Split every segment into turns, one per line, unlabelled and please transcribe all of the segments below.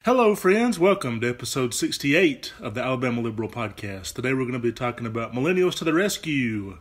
Hello, friends. Welcome to episode 68 of the Alabama Liberal Podcast. Today we're going to be talking about Millennials to the rescue.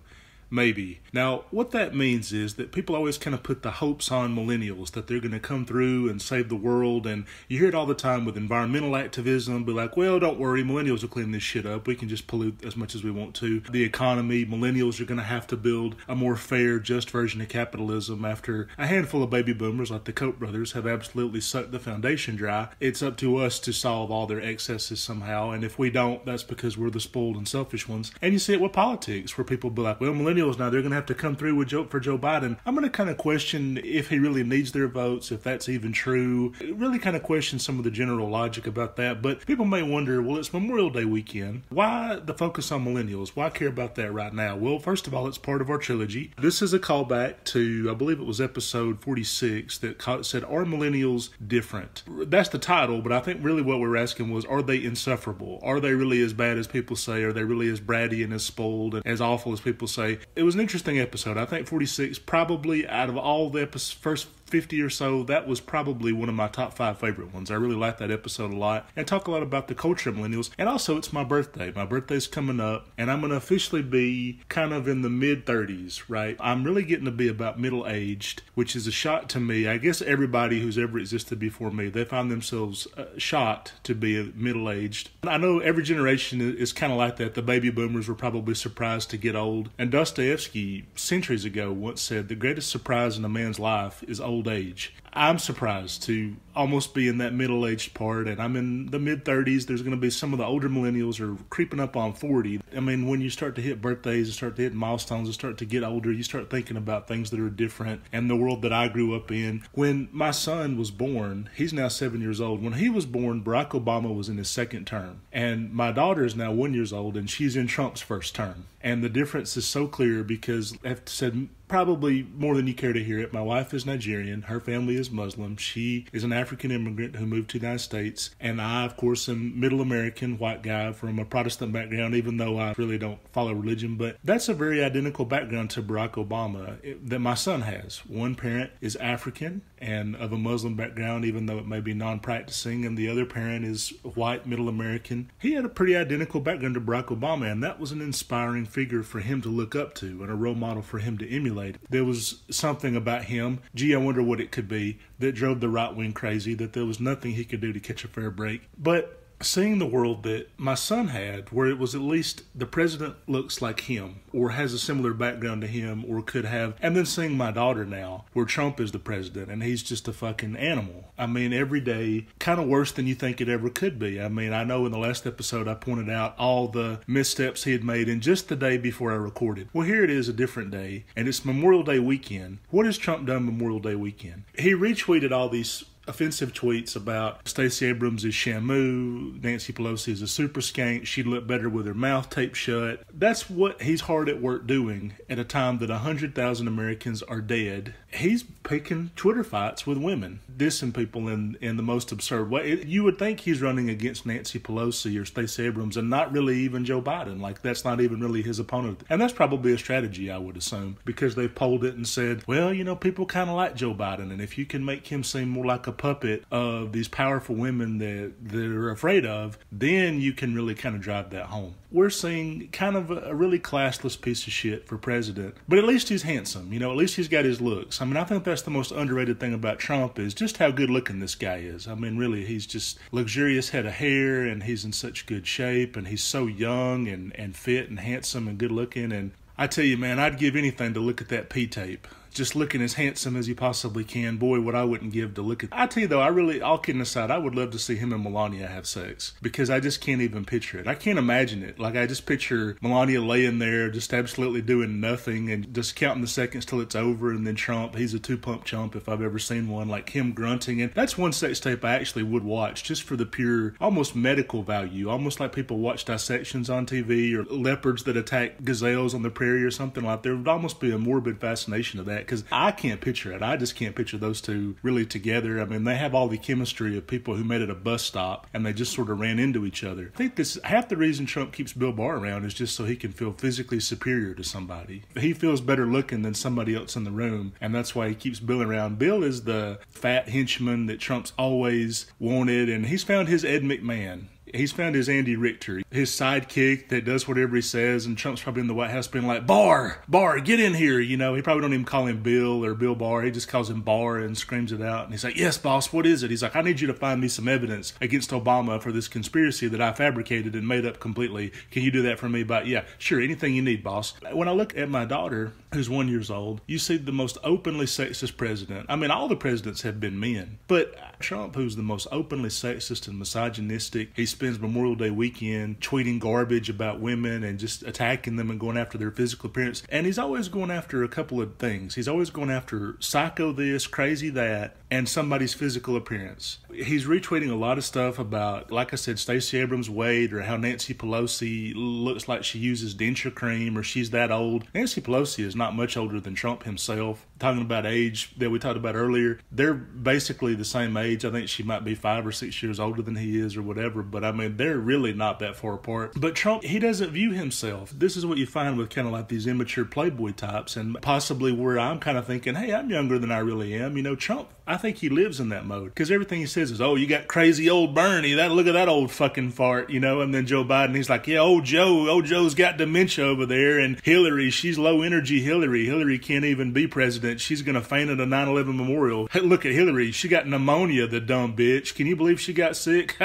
Maybe. Now, what that means is that people always kind of put the hopes on millennials that they're going to come through and save the world. And you hear it all the time with environmental activism. Be like, well, don't worry, millennials will clean this shit up. We can just pollute as much as we want to. The economy, millennials are going to have to build a more fair, just version of capitalism after a handful of baby boomers like the Koch brothers have absolutely sucked the foundation dry. It's up to us to solve all their excesses somehow. And if we don't, that's because we're the spoiled and selfish ones. And you see it with politics where people be like, well, millennials now, they're going to have to come through with for Joe Biden. I'm going to kind of question if he really needs their votes, if that's even true. Really kind of question some of the general logic about that. But people may wonder, well, it's Memorial Day weekend. Why the focus on millennials? Why care about that right now? Well, first of all, it's part of our trilogy. This is a callback to, I believe it was episode 46 that said, are millennials different? That's the title, but I think really what we're asking was, are they insufferable? Are they really as bad as people say? Are they really as bratty and as spoiled and as awful as people say? It was an interesting episode. I think 46, probably out of all the first 50 or so, that was probably one of my top 5 favorite ones. I really like that episode a lot and talk a lot about the culture of millennials. And also, it's my birthday. My birthday's coming up, and I'm going to officially be kind of in the mid-30s, right? I'm really getting to be about middle-aged, which is a shock to me. I guess everybody who's ever existed before me, they find themselves shocked to be middle-aged. I know every generation is kind of like that. The baby boomers were probably surprised to get old. And Dostoevsky, centuries ago, once said, the greatest surprise in a man's life is old age. I'm surprised to almost be in that middle-aged part, and I'm in the mid-30s. There's going to be some of the older millennials are creeping up on 40. I mean, when you start to hit birthdays and start to hit milestones and start to get older, you start thinking about things that are different and the world that I grew up in. When my son was born, he's now 7 years old. When he was born, Barack Obama was in his second term, and my daughter is now 1 year old, and she's in Trump's first term. And the difference is so clear because I've said probably more than you care to hear it. My wife is Nigerian. Her family is Muslim. She is an African immigrant who moved to the United States. And I, of course, am middle American, white guy from a Protestant background, even though I really don't follow religion. But that's a very identical background to Barack Obama that my son has. One parent is African and of a Muslim background, even though it may be non-practicing, and the other parent is white, middle American. He had a pretty identical background to Barack Obama, and that was an inspiring figure for him to look up to and a role model for him to emulate. There was something about him, gee, I wonder what it could be, that drove the right wing crazy, that there was nothing he could do to catch a fair break. But seeing the world that my son had, where it was at least the president looks like him or has a similar background to him or could have, and then seeing my daughter now where Trump is the president and he's just a fucking animal. I mean, every day kind of worse than you think it ever could be. I mean, I know in the last episode I pointed out all the missteps he had made in just the day before I recorded. Well, here it is, a different day, and it's Memorial Day weekend. What has Trump done Memorial Day weekend? He retweeted all these offensive tweets about Stacey Abrams is Shamu, Nancy Pelosi is a super skank, she'd look better with her mouth taped shut. That's what he's hard at work doing at a time that 100,000 Americans are dead. He's picking Twitter fights with women, dissing people in the most absurd way. You would think he's running against Nancy Pelosi or Stacey Abrams and not really even Joe Biden. Like, that's not even really his opponent. And that's probably a strategy, I would assume, because they've polled it and said, well, you know, people kind of like Joe Biden, and if you can make him seem more like a puppet of these powerful women that they're afraid of, then you can really kind of drive that home. We're seeing kind of a really classless piece of shit for president, but at least he's handsome. You know, at least he's got his looks. I mean, I think that's the most underrated thing about Trump is just how good looking this guy is. I mean, really, he's just luxurious head of hair, and he's in such good shape, and he's so young and fit and handsome and good looking. And I tell you, man, I'd give anything to look at that P-tape. Just looking as handsome as he possibly can. Boy, what I wouldn't give to look at. I tell you though, I really, all kidding aside, I would love to see him and Melania have sex because I just can't even picture it. I can't imagine it. Like, I just picture Melania laying there just absolutely doing nothing and just counting the seconds till it's over, and then Trump, he's a two-pump chump if I've ever seen one, like him grunting. And that's one sex tape I actually would watch just for the pure, almost medical value, almost like people watch dissections on TV or leopards that attack gazelles on the prairie or something like that. There would almost be a morbid fascination of that. because I can't picture it. I just can't picture those two really together. I mean, they have all the chemistry of people who met at a bus stop and they just sort of ran into each other. I think this half the reason Trump keeps Bill Barr around is just so he can feel physically superior to somebody. He feels better looking than somebody else in the room, and that's why he keeps Bill around. Bill is the fat henchman that Trump's always wanted, and he's found his Ed McMahon. He's found his Andy Richter, his sidekick that does whatever he says, and Trump's probably in the White House being like, Barr, get in here. You know, he probably don't even call him Bill or Bill Barr. He just calls him Barr and screams it out. And he's like, yes, boss, what is it? He's like, I need you to find me some evidence against Obama for this conspiracy that I fabricated and made up completely. Can you do that for me? But yeah, sure, anything you need, boss. When I look at my daughter, who's 1 year old, you see the most openly sexist president. I mean, all the presidents have been men, but Trump, who's the most openly sexist and misogynistic, he spends Memorial Day weekend tweeting garbage about women and just attacking them and going after their physical appearance. And he's always going after a couple of things. He's always going after psycho this, crazy that, and somebody's physical appearance. He's retweeting a lot of stuff about, like I said, Stacey Abrams' weight, or how Nancy Pelosi looks like she uses denture cream, or she's that old. Nancy Pelosi is not much older than Trump himself. Talking about age that we talked about earlier, they're basically the same age. I think she might be 5 or 6 years older than he is or whatever, but I mean, they're really not that far apart. But Trump, he doesn't view himself. This is what you find with kind of like these immature playboy types, and possibly where I'm kind of thinking, hey, I'm younger than I really am. You know, Trump, I think he lives in that mode, because everything he says is, oh, you got crazy old Bernie, look at that old fucking fart, you know. And then Joe Biden, he's like, yeah, old Joe's got dementia over there, and Hillary, she's low energy Hillary can't even be president. She's gonna faint at a 9/11 memorial. Hey, look at Hillary, she got pneumonia, the dumb bitch. Can you believe she got sick?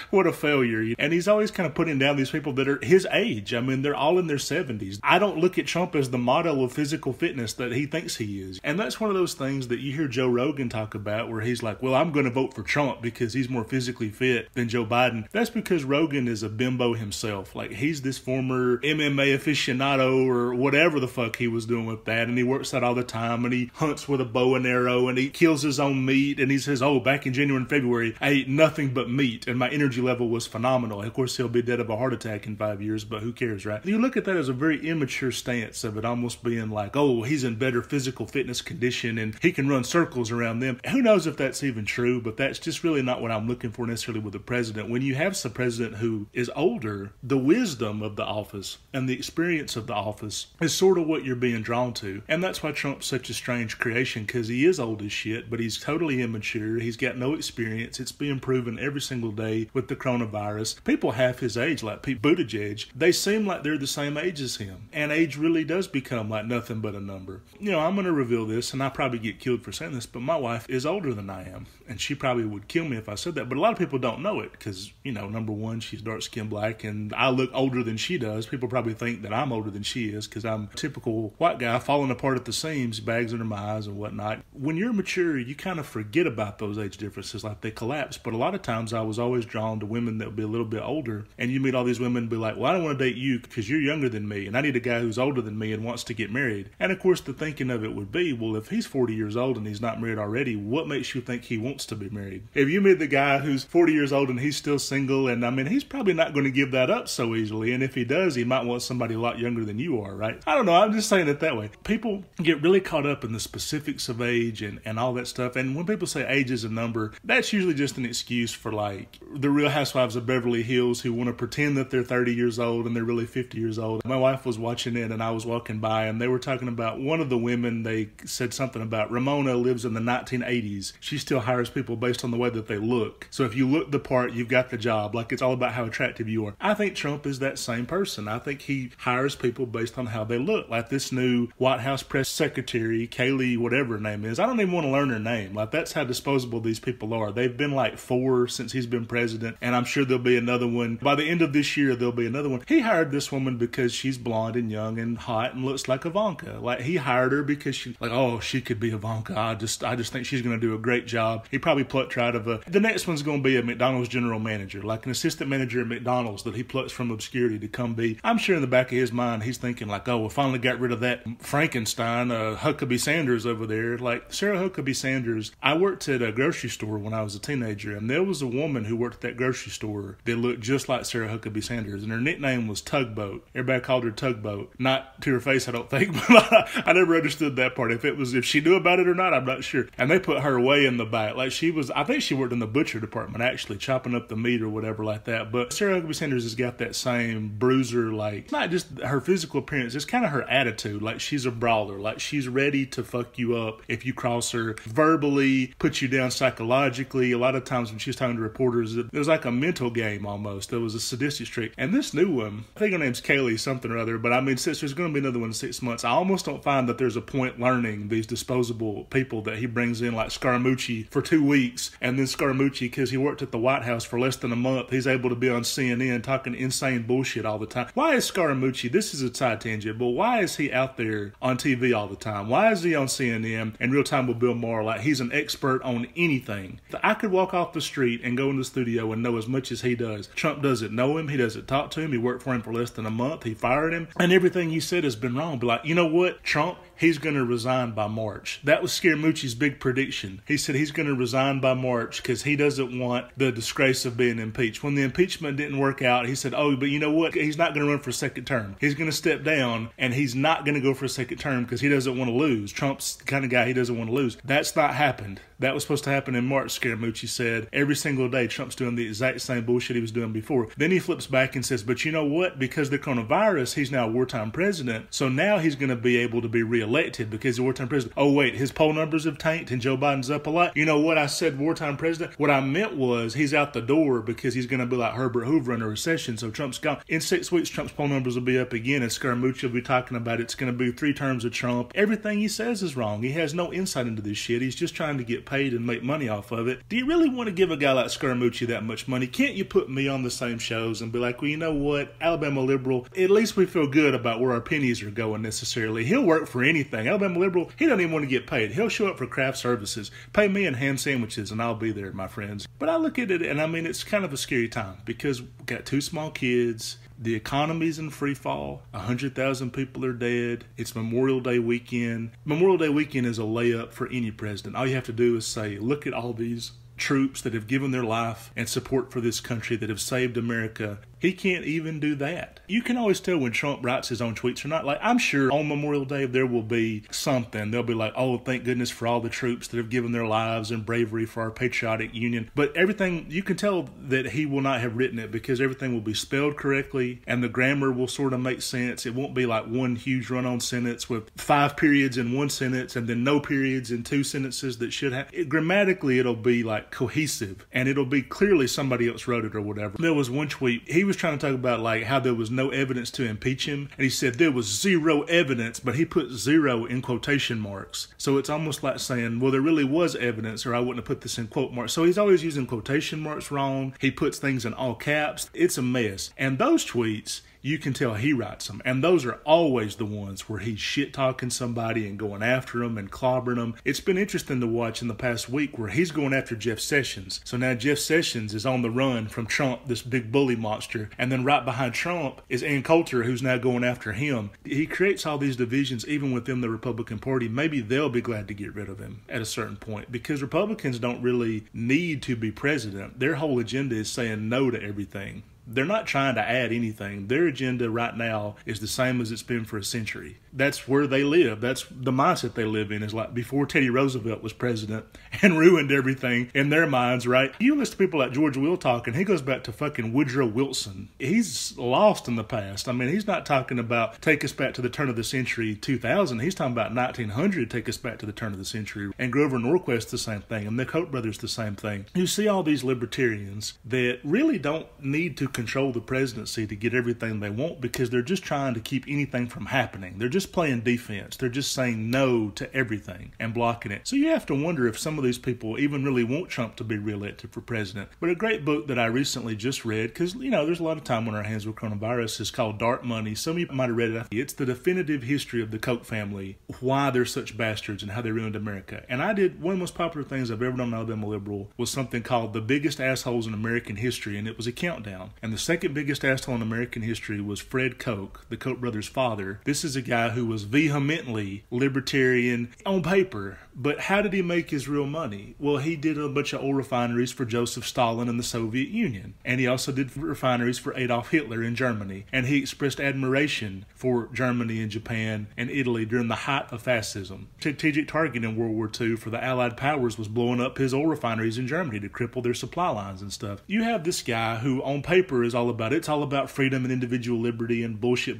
What a failure. And he's always kind of putting down these people that are his age. I mean, they're all in their 70s. I don't look at Trump as the model of physical fitness that he thinks he is. And that's one of those things that you hear Joe Rogan talk about, where he's like, well, I'm going to vote for Trump because he's more physically fit than Joe Biden. That's because Rogan is a bimbo himself. Like, he's this former MMA aficionado or whatever the fuck he was doing with that, and he works out all the time, and he hunts with a bow and arrow, and he kills his own meat, and he says, oh, back in January and February, I ate nothing but meat, and my energy level was phenomenal. Of course, he'll be dead of a heart attack in 5 years, but who cares, right? You look at that as a very immature stance of it almost being like, oh, he's in better physical fitness condition, and he can run circles around them. Who knows if that's even true, but that's just really not what I'm looking for necessarily with the president. When you have some president who is older, the wisdom of the office and the experience of the office is sort of what you're being drawn to. And that's why Trump's such a strange creation, because he is old as shit, but he's totally immature. He's got no experience. It's being proven every single day with the coronavirus. People half his age, like Pete Buttigieg, they seem like they're the same age as him. And age really does become like nothing but a number. You know, I'm going to reveal this, and I'll probably get killed for saying this, but my wife is older than I am, and she probably would kill me if I said that. But a lot of people don't know it because, you know, number one, she's dark-skinned black, and I look older than she does. People probably think that I'm older than she is because I'm a typical white guy falling apart at the seams, bags under my eyes and whatnot. When you're mature, you kind of forget about those age differences, like they collapse. But a lot of times I was always drawn to women that would be a little bit older, and you meet all these women and be like, well, I don't want to date you because you're younger than me, and I need a guy who's older than me and wants to get married. And of course, the thinking of it would be, well, if he's 40 years old and he's not married already, what makes you think he wants to be married? If you meet the guy who's 40 years old and he's still single, and I mean, he's probably not going to give that up so easily. And if he does, he might want somebody a lot younger than you are, right? I don't know. I'm just saying it that way. People get really caught up in the specifics of age and all that stuff. And when people say age is a number, that's usually just an excuse for like the Real Housewives of Beverly Hills who want to pretend that they're 30 years old and they're really 50 years old. My wife was watching it and I was walking by, and they were talking about one of the women. They said something about Ramona lives in the 1980s. She still hires people based on the way that they look. So if you look the part, you've got the job. Like, it's all about how attractive you are. I think Trump is that same person. I think he hires people based on how they look. Like this new White House press secretary, Kayleigh, whatever her name is. I don't even want to learn her name. Like, that's how disposable these people are. They've been like 4 since he's been president, and I'm sure there'll be another one. By the end of this year, there'll be another one. He hired this woman because she's blonde and young and hot and looks like Ivanka. Like, he hired her because she, like, oh, she could be Ivanka. I just just think she's going to do a great job. He probably plucked her out of the next one's going to be a McDonald's general manager, like an assistant manager at McDonald's that he plucks from obscurity to come be. I'm sure in the back of his mind, he's thinking like, oh, we finally got rid of that Frankenstein, Huckabee Sanders over there. Like Sarah Huckabee Sanders, I worked at a grocery store when I was a teenager, and there was a woman who worked at that grocery store that looked just like Sarah Huckabee Sanders, and her nickname was Tugboat. Everybody called her Tugboat. Not to her face, I don't think, but I never understood that part. If she knew about it or not, I'm not sure. And they put her way in the back. Like I think she worked in the butcher department, actually, chopping up the meat or whatever like that. But Sarah Huckabee Sanders has got that same bruiser, like, not just her physical appearance, it's kind of her attitude. Like, she's a brawler. Like, she's ready to fuck you up if you cross her, verbally, put you down psychologically. A lot of times when she's talking to reporters, it was like a mental game almost. There was a sadistic streak. And this new one, I think her name's Kaylee something or other, but I mean, since there's going to be another one in 6 months, I almost don't find that there's a point learning these disposable people that he brings in, like Scaramucci, for 2 weeks, and then Scaramucci, because he worked at the White House for less than a month, he's able to be on CNN talking insane bullshit all the time. Why is Scaramucci, this is a side tangent, but why is he out there on TV all the time? Why is he on CNN in Real Time with Bill Maher like he's an expert on anything? I could walk off the street and go in the studio and know as much as he does. Trump doesn't know him. He doesn't talk to him. He worked for him for less than a month. He fired him. And everything he said has been wrong. But like, you know what? Trump, he's going to resign by March. That was Scaramucci's big prediction. He said he's going to resign by March because he doesn't want the disgrace of being impeached. When the impeachment didn't work out, he said, oh, but you know what? He's not going to run for a second term. He's going to step down, and he's not going to go for a second term because he doesn't want to lose. Trump's the kind of guy, he doesn't want to lose. That's not happened. That was supposed to happen in March, Scaramucci said. Every single day, Trump's doing the exact same bullshit he was doing before. Then he flips back and says, but you know what? Because of the coronavirus, he's now a wartime president. So now he's going to be able to be reelected because he's a wartime president. Oh, wait, his poll numbers have tanked and Joe Biden's up a lot. You know what I said, wartime president? What I meant was he's out the door because he's going to be like Herbert Hoover in a recession. So Trump's gone. In 6 weeks, Trump's poll numbers will be up again, and Scaramucci will be talking about it's going to be 3 terms of Trump. Everything he says is wrong. He has no insight into this shit. He's just trying to get paid and make money off of it. Do you really want to give a guy like Scaramucci that much money? Can't you put me on the same shows and be like, well, you know what, Alabama liberal, at least we feel good about where our pennies are going necessarily. He'll work for anything. Alabama liberal, he doesn't even want to get paid. He'll show up for craft services. Pay me in ham sandwiches and I'll be there, my friends. But I look at it and I mean, it's kind of a scary time because we've got 2 small kids. The economy's in free fall. 100,000 people are dead. It's Memorial Day weekend. Memorial Day weekend is a layup for any president. All you have to do is say, look at all these troops that have given their life and support for this country, that have saved America. He can't even do that. You can always tell when Trump writes his own tweets or not. Like, I'm sure on Memorial Day there will be something. They'll be like, oh, thank goodness for all the troops that have given their lives and bravery for our patriotic union. But everything, you can tell that he will not have written it because everything will be spelled correctly and the grammar will sort of make sense. It won't be like one huge run-on sentence with 5 periods in one sentence and then no periods in 2 sentences that should have. Grammatically, it'll be like cohesive and it'll be clearly somebody else wrote it or whatever. There was one tweet, he was trying to talk about like how there was no evidence to impeach him, and he said there was 0 evidence, but he put 0 in quotation marks. So it's almost like saying, well, there really was evidence, or I wouldn't have put this in quote marks. So he's always using quotation marks wrong. He puts things in all caps. It's a mess. And those tweets, you can tell he writes them. And those are always the ones where he's shit-talking somebody and going after them and clobbering them. It's been interesting to watch in the past week where he's going after Jeff Sessions. So now Jeff Sessions is on the run from Trump, this big bully monster. And then right behind Trump is Ann Coulter, who's now going after him. He creates all these divisions even within the Republican Party. Maybe they'll be glad to get rid of him at a certain point because Republicans don't really need to be president. Their whole agenda is saying no to everything. They're not trying to add anything. Their agenda right now is the same as it's been for a century. That's where they live. That's the mindset they live in, is like before Teddy Roosevelt was president and ruined everything in their minds, right? You listen to people like George Will talking, he goes back to fucking Woodrow Wilson. He's lost in the past. I mean, he's not talking about take us back to the turn of the century 2000. He's talking about 1900, take us back to the turn of the century. And Grover Norquist, the same thing. And the Koch brothers, the same thing. You see all these libertarians that really don't need to control the presidency to get everything they want because they're just trying to keep anything from happening. They're just playing defense. They're just saying no to everything and blocking it. So you have to wonder if some of these people even really want Trump to be reelected for president. But a great book that I recently just read, because, there's a lot of time on our hands with coronavirus, is called Dark Money. Some of you might have read it. It's the definitive history of the Koch family, why they're such bastards and how they ruined America. And I did one of the most popular things I've ever done on Alabama Liberal was something called The Biggest Assholes in American History, and it was a countdown. And the second biggest asshole in American history was Fred Koch, the Koch brothers' father. This is a guy who was vehemently libertarian on paper, but how did he make his real money? Well, he did a bunch of oil refineries for Joseph Stalin in the Soviet Union, and he also did refineries for Adolf Hitler in Germany, and he expressed admiration for Germany and Japan and Italy during the height of fascism. Strategic target in World War II for the Allied powers was blowing up his oil refineries in Germany to cripple their supply lines and stuff. You have this guy who on paper is all about freedom and individual liberty and bullshit,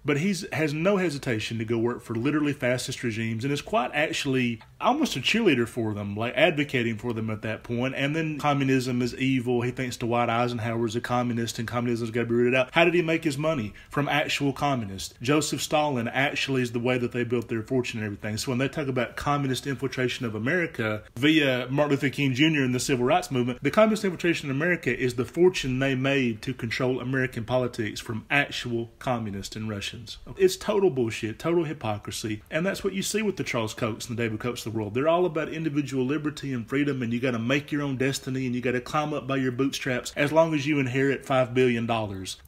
but he has no hesitation to go work for literally fascist regimes and is quite actually almost a cheerleader for them, like advocating for them at that point. And then communism is evil. He thinks Dwight Eisenhower's a communist and communism's got to be rooted out. How did he make his money? From actual communists. Joseph Stalin actually is the way that they built their fortune and everything. So when they talk about communist infiltration of America via Martin Luther King Jr. and the Civil Rights Movement, the communist infiltration in America is the fortune they made to control American politics from actual communists and Russians. It's total bullshit, total hypocrisy, and that's what you see with the Charles Kochs and the David Kochs of the world. They're all about individual liberty and freedom, and you got to make your own destiny, and you got to climb up by your bootstraps as long as you inherit $5 billion.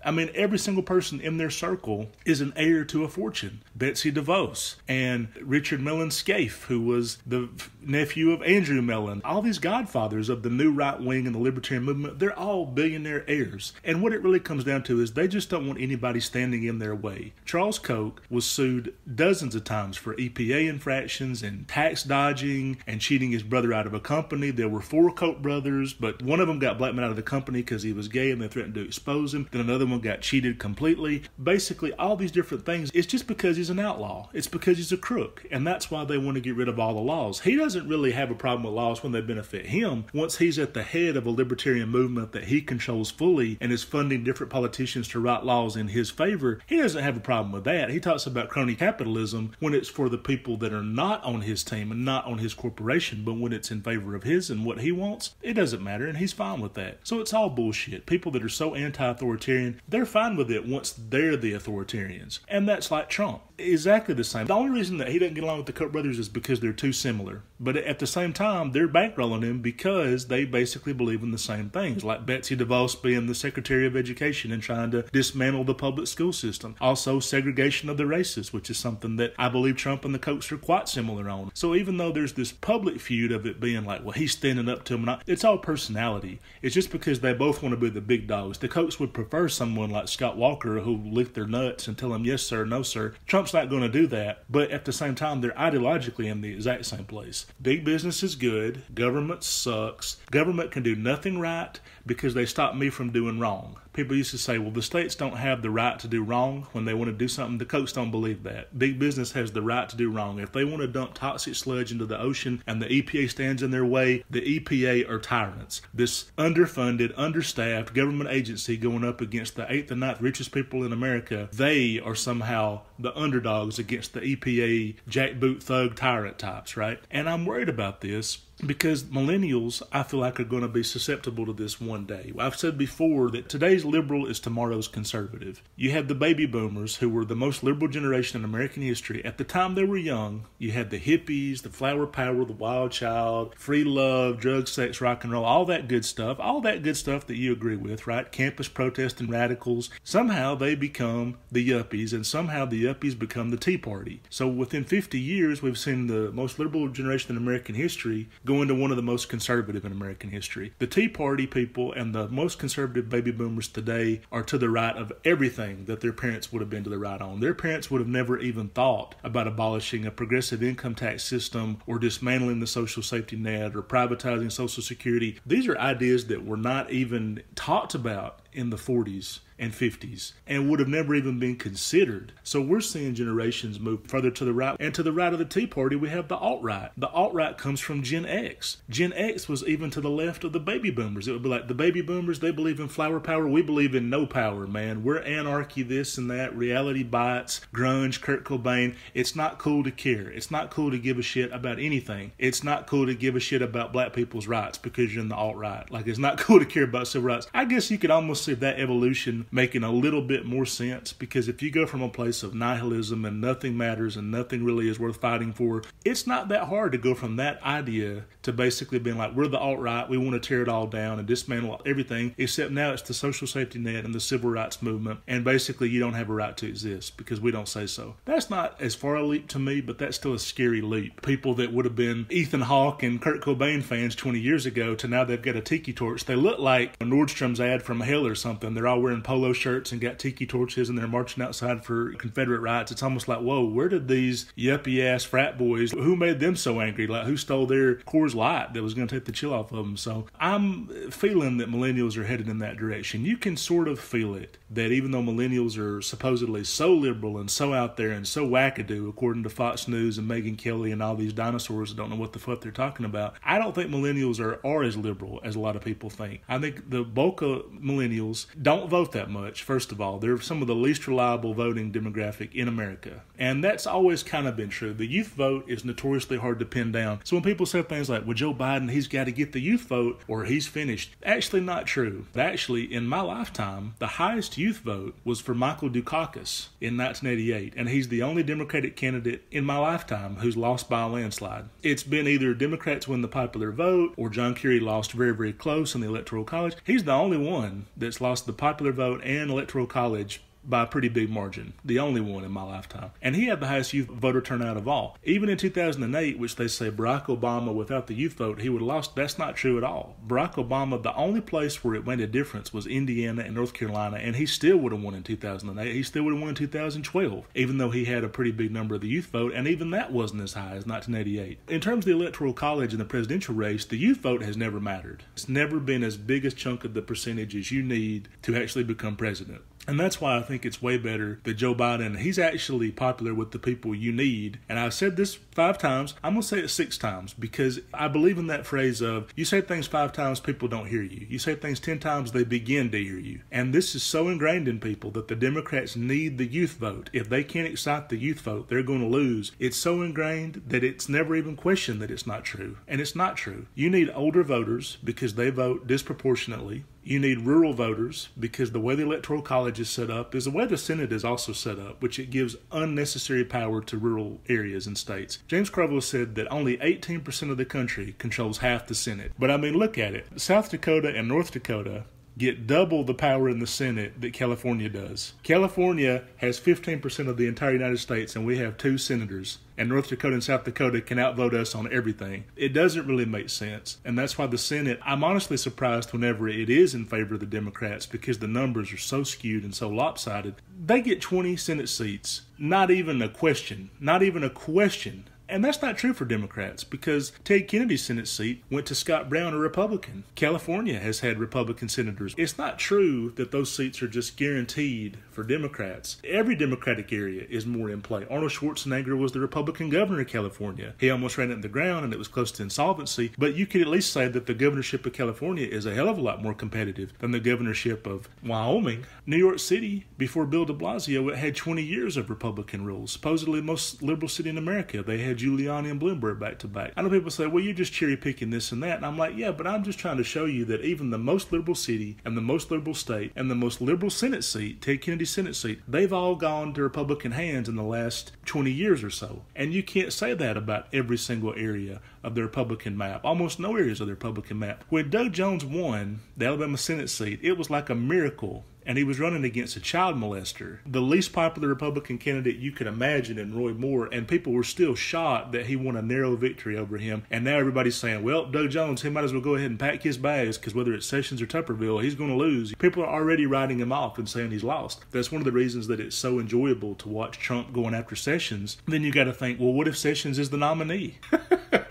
I mean, every single person in their circle is an heir to a fortune. Betsy DeVos and Richard Mellon Scaife, who was the nephew of Andrew Mellon. All these godfathers of the new right wing and the libertarian movement, they're all billionaire heirs. And what it really comes down to is they just don't want anybody standing in their way. Charles Koch was sued dozens of times for EPA infractions and tax dodging and cheating his brother out of a company. There were 4 Koch brothers, but one of them got blackmailed out of the company because he was gay and they threatened to expose him. Then another one got cheated completely. Basically, all these different things, it's just because he's an outlaw. It's because he's a crook. And that's why they want to get rid of all the laws. He doesn't really have a problem with laws when they benefit him. Once he's at the head of a libertarian movement that he controls fully and is funding different politicians to write laws in his favor, he doesn't have a problem with that. He talks about crony capitalism when it's for the people that are not on his team and not on his corporation, but when it's in favor of his and what he wants, it doesn't matter, and he's fine with that. So it's all bullshit. People that are so anti-authoritarian, they're fine with it once they're the authoritarians. And that's like Trump. Exactly the same. The only reason that he doesn't get along with the Koch brothers is because they're too similar. But at the same time, they're bankrolling him because they basically believe in the same things, like Betsy DeVos being the Secretary of Education and trying to dismantle the public school system. Also, segregation of the races, which is something that I believe Trump and the Kochs are quite similar on. So even though there's this public feud of it being like, well, he's standing up to him, it's all personality. It's just because they both want to be the big dogs. The Kochs would prefer someone like Scott Walker who lick their nuts and tell them, yes, sir, no, sir. Trump's not going to do that, but at the same time, they're ideologically in the exact same place. Big business is good. Government sucks. Government can do nothing right because they stop me from doing wrong. People used to say, well, the states don't have the right to do wrong when they want to do something. The Kochs don't believe that. Big business has the right to do wrong. If they want to dump toxic sludge into the ocean and the EPA stands in their way, the EPA are tyrants. This underfunded, understaffed government agency going up against the 8th and 9th richest people in America, they are somehow the underdogs against the EPA jackboot thug tyrant types, right? And I'm worried about this because millennials, I feel like, are going to be susceptible to this one day. I've said before that today's liberal is tomorrow's conservative. You have the baby boomers, who were the most liberal generation in American history. At the time they were young, you had the hippies, the flower power, the wild child, free love, drugs, sex, rock and roll, all that good stuff that you agree with, right? Campus protesting radicals. Somehow they become the yuppies, and somehow the yuppies become the Tea Party. So within 50 years, we've seen the most liberal generation in American history go into one of the most conservative in American history. The Tea Party people and the most conservative baby boomers today are to the right of everything that their parents would have been to the right on. Their parents would have never even thought about abolishing a progressive income tax system or dismantling the social safety net or privatizing Social Security. These are ideas that were not even talked about in the 40s and 50s and would have never even been considered. So we're seeing generations move further to the right. And to the right of the Tea Party, we have the alt-right. The alt-right comes from Gen X. Gen X was even to the left of the baby boomers. It would be like the baby boomers, they believe in flower power. We believe in no power, man. We're anarchy, this and that, reality bites, grunge, Kurt Cobain. It's not cool to care. It's not cool to give a shit about anything. It's not cool to give a shit about black people's rights because you're in the alt-right. Like, it's not cool to care about civil rights. I guess you could almost see that evolution making a little bit more sense, because if you go from a place of nihilism and nothing matters and nothing really is worth fighting for, it's not that hard to go from that idea to basically being like, we're the alt-right, we want to tear it all down and dismantle everything, except now it's the social safety net and the civil rights movement, and basically you don't have a right to exist because we don't say so. That's not as far a leap to me, but that's still a scary leap. People that would have been Ethan Hawke and Kurt Cobain fans 20 years ago to now they've got a tiki torch. They look like a Nordstrom's ad from hell or something. They're all wearing polo shirts and got tiki torches and they're marching outside for Confederate rights. It's almost like, whoa, where did these yuppie-ass frat boys, who made them so angry? Like, who stole their Coors Light that was going to take the chill off of them? So I'm feeling that millennials are headed in that direction. You can sort of feel it, that even though millennials are supposedly so liberal and so out there and so wackadoo, according to Fox News and Megyn Kelly and all these dinosaurs that don't know what the fuck they're talking about, I don't think millennials are as liberal as a lot of people think. I think the bulk of millennials don't vote that much, first of all. They're some of the least reliable voting demographic in America. And that's always kind of been true. The youth vote is notoriously hard to pin down. So when people say things like, well, Joe Biden, he's got to get the youth vote or he's finished, actually not true. Actually, in my lifetime, the highest youth vote was for Michael Dukakis in 1988. And he's the only Democratic candidate in my lifetime who's lost by a landslide. It's been either Democrats win the popular vote or John Kerry lost very, very close in the Electoral College. He's the only one that's lost the popular vote and Electoral College by a pretty big margin. The only one in my lifetime. And he had the highest youth voter turnout of all. Even in 2008, which they say Barack Obama, without the youth vote, he would have lost. That's not true at all. Barack Obama, the only place where it made a difference was Indiana and North Carolina, and he still would have won in 2008. He still would have won in 2012, even though he had a pretty big number of the youth vote, and even that wasn't as high as 1988. In terms of the Electoral College and the presidential race, the youth vote has never mattered. It's never been as big a chunk of the percentage as you need to actually become president. And that's why I think it's way better that Joe Biden, he's actually popular with the people you need. And I've said this 5 times. I'm going to say it 6 times because I believe in that phrase of, you say things 5 times, people don't hear you. You say things 10 times, they begin to hear you. And this is so ingrained in people that the Democrats need the youth vote. If they can't excite the youth vote, they're going to lose. It's so ingrained that it's never even questioned that it's not true. And it's not true. You need older voters because they vote disproportionately. You need rural voters because the way the Electoral College is set up is the way the Senate is also set up, which it gives unnecessary power to rural areas and states. James Carville said that only 18% of the country controls half the Senate. But I mean, look at it. South Dakota and North Dakota get double the power in the Senate that California does. California has 15% of the entire United States, and we have 2 senators. And North Dakota and South Dakota can outvote us on everything. It doesn't really make sense. And that's why the Senate, I'm honestly surprised whenever it is in favor of the Democrats because the numbers are so skewed and so lopsided. They get 20 Senate seats. Not even a question. Not even a question. And that's not true for Democrats because Ted Kennedy's Senate seat went to Scott Brown, a Republican. California has had Republican senators. It's not true that those seats are just guaranteed for Democrats. Every Democratic area is more in play. Arnold Schwarzenegger was the Republican governor of California. He almost ran it in the ground and it was close to insolvency. But you could at least say that the governorship of California is a hell of a lot more competitive than the governorship of Wyoming. New York City, before Bill de Blasio, it had 20 years of Republican rule. Supposedly the most liberal city in America. They had Giuliani and Bloomberg back to back. I know people say, well, you're just cherry picking this and that. And I'm like, yeah, but I'm just trying to show you that even the most liberal city and the most liberal state and the most liberal Senate seat, Ted Kennedy's Senate seat, they've all gone to Republican hands in the last 20 years or so. And you can't say that about every single area of the Republican map. Almost no areas of the Republican map. When Doug Jones won the Alabama Senate seat, it was like a miracle. And he was running against a child molester, the least popular Republican candidate you could imagine in Roy Moore, and people were still shocked that he won a narrow victory over him. And now everybody's saying, well, Doug Jones, he might as well go ahead and pack his bags because whether it's Sessions or Tupperville, he's going to lose. People are already writing him off and saying he's lost. That's one of the reasons that it's so enjoyable to watch Trump going after Sessions. Then you got to think, well, what if Sessions is the nominee?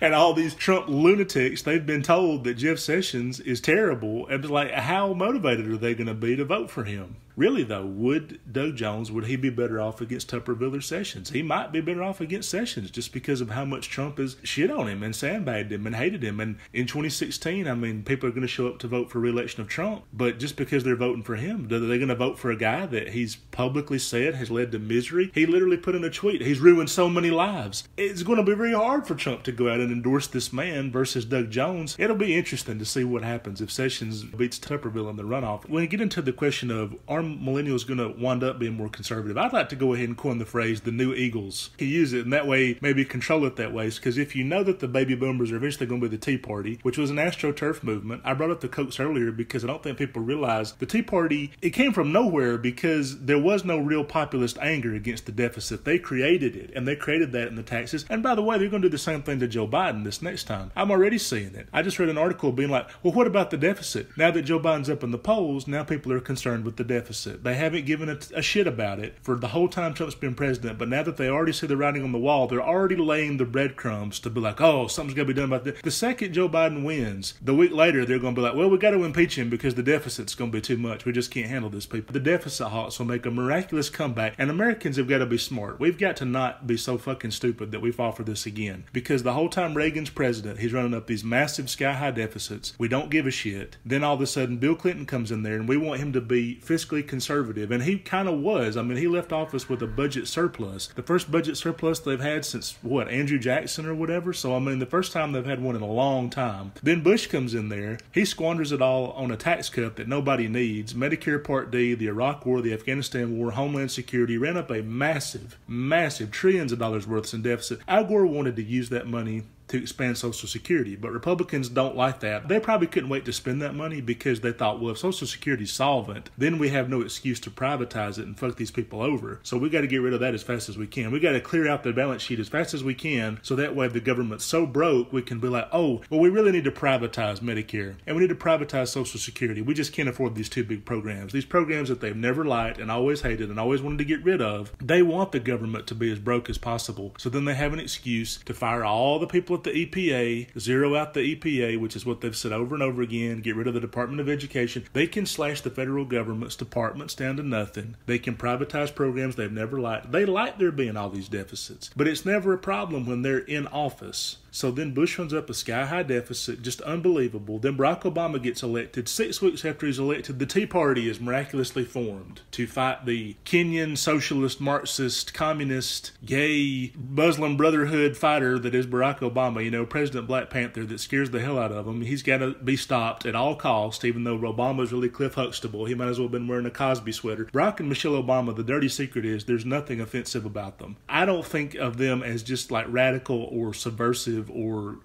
And all these Trump lunatics, they've been told that Jeff Sessions is terrible. And it's like, how motivated are they going to be to vote for him? Really, though, would Doug Jones, would he be better off against Tuberville or Sessions? He might be better off against Sessions just because of how much Trump has shit on him and sandbagged him and hated him. And in 2016, I mean, people are going to show up to vote for re-election of Trump, but just because they're voting for him, are they going to vote for a guy that he's publicly said has led to misery? He literally put in a tweet, he's ruined so many lives. It's going to be very hard for Trump to go out and endorse this man versus Doug Jones. It'll be interesting to see what happens if Sessions beats Tuberville in the runoff. When you get into the question of, are millennials going to wind up being more conservative? I'd like to go ahead and coin the phrase the new Eagles. You use it, and that way maybe control it that way, because if you know that the baby boomers are eventually going to be the Tea Party, which was an AstroTurf movement. I brought up the Kochs earlier because I don't think people realize the Tea Party, it came from nowhere because there was no real populist anger against the deficit. They created it, and they created that in the taxes. And by the way, they're going to do the same thing to Joe Biden this next time. I'm already seeing it. I just read an article being like, well, what about the deficit? Now that Joe Biden's up in the polls, now people are concerned with the deficit. They haven't given a shit about it for the whole time Trump's been president, but now that they already see the writing on the wall, they're already laying the breadcrumbs to be like, oh, something's got to be done about this. The second Joe Biden wins, the week later, they're going to be like, well, we got to impeach him because the deficit's going to be too much. We just can't handle this, people. The deficit hawks will make a miraculous comeback, and Americans have got to be smart. We've got to not be so fucking stupid that we fall for this again, because the whole time Reagan's president, he's running up these massive sky-high deficits. We don't give a shit. Then all of a sudden, Bill Clinton comes in there, and we want him to be fiscally conservative, and he kind of was. I mean, he left office with a budget surplus. The first budget surplus they've had since, Andrew Jackson or whatever? So, I mean, the first time they've had one in a long time. Then Bush comes in there. He squanders it all on a tax cut that nobody needs. Medicare Part D, the Iraq War, the Afghanistan War, Homeland Security, ran up a massive trillions of dollars worth in deficit. Al Gore wanted to use that money to expand Social Security, but Republicans don't like that. They probably couldn't wait to spend that money because they thought, well, if Social Security's solvent, then we have no excuse to privatize it and fuck these people over. So we got to get rid of that as fast as we can. We got to clear out the balance sheet as fast as we can, so that way if the government's so broke, we can be like, oh, well, we really need to privatize Medicare, and we need to privatize Social Security. We just can't afford these two big programs. These programs that they've never liked and always hated and always wanted to get rid of, they want the government to be as broke as possible. So then they have an excuse to fire all the people at the EPA, zero out the EPA, which is what they've said over and over again, get rid of the Department of Education. They can slash the federal government's departments down to nothing. They can privatize programs they've never liked. They like there being all these deficits, but it's never a problem when they're in office. So then Bush runs up a sky-high deficit, just unbelievable. Then Barack Obama gets elected. 6 weeks after he's elected, the Tea Party is miraculously formed to fight the Kenyan socialist, Marxist, communist, gay, Muslim Brotherhood fighter that is Barack Obama, President Black Panther that scares the hell out of him. He's got to be stopped at all costs, even though Obama's really Cliff Huxtable. He might as well have been wearing a Cosby sweater. Barack and Michelle Obama, the dirty secret is there's nothing offensive about them. I don't think of them as just like radical or subversive or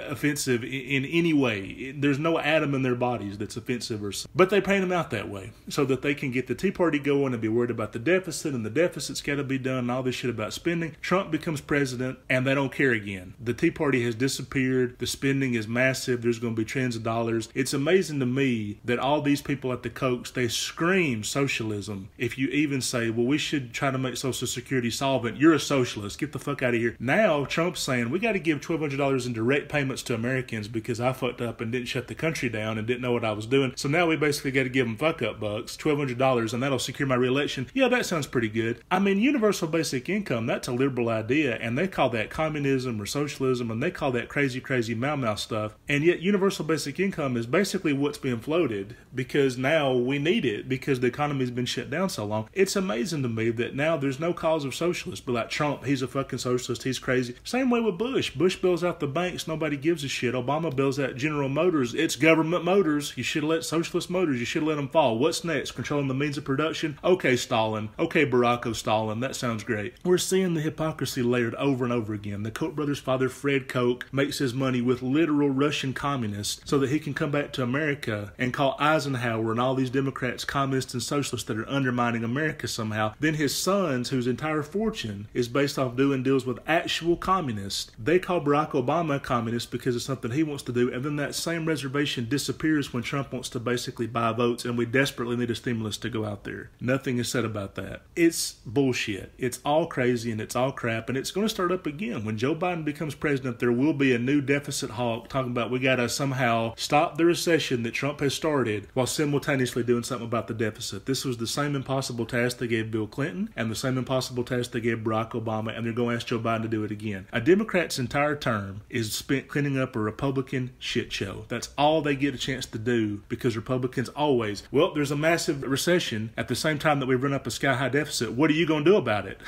offensive in any way. There's no atom in their bodies that's offensive but they paint them out that way so that they can get the Tea Party going and be worried about the deficit, and the deficit's got to be done and all this shit about spending. Trump becomes president and they don't care again. The Tea Party has disappeared. The spending is massive. There's going to be trillions of dollars. It's amazing to me that all these people at the Kochs, they scream socialism. If you even say, well, we should try to make Social Security solvent, you're a socialist. Get the fuck out of here. Now Trump's saying we got to give $1,200 in direct payments to Americans because I fucked up and didn't shut the country down and didn't know what I was doing. So now we basically got to give them fuck up bucks, $1,200, and that'll secure my reelection. Yeah, that sounds pretty good. I mean, universal basic income, that's a liberal idea, and they call that communism or socialism, and they call that crazy mau stuff. And yet universal basic income is basically what's being floated because now we need it because the economy's been shut down so long. It's amazing to me that now there's no cause of socialists. But like Trump, he's a fucking socialist. He's crazy. Same way with Bush. Bush bails out the banks. Nobody gives a shit. Obama bails out General Motors. It's government motors. You should have let socialist motors. You should have let them fall. What's next? Controlling the means of production? Okay, Stalin. Okay, Barack Stalin. That sounds great. We're seeing the hypocrisy layered over and over again. The Koch brothers' father, Fred Koch, makes his money with literal Russian communists so that he can come back to America and call Eisenhower and all these Democrats communists and socialists that are undermining America somehow. Then his sons, whose entire fortune is based off doing deals with actual communists, they call Barack Obama a communist because it's something he wants to do, and then that same reservation disappears when Trump wants to basically buy votes and we desperately need a stimulus to go out there. Nothing is said about that. It's bullshit. It's all crazy and it's all crap, and it's going to start up again. When Joe Biden becomes president, there will be a new deficit hawk talking about we got to somehow stop the recession that Trump has started while simultaneously doing something about the deficit. This was the same impossible task they gave Bill Clinton and the same impossible task they gave Barack Obama, and they're going to ask Joe Biden to do it again. A Democrat's entire term is spent cleaning up a Republican shit show. That's all they get a chance to do, because Republicans always, well, there's a massive recession at the same time that we run up a sky-high deficit. What are you going to do about it?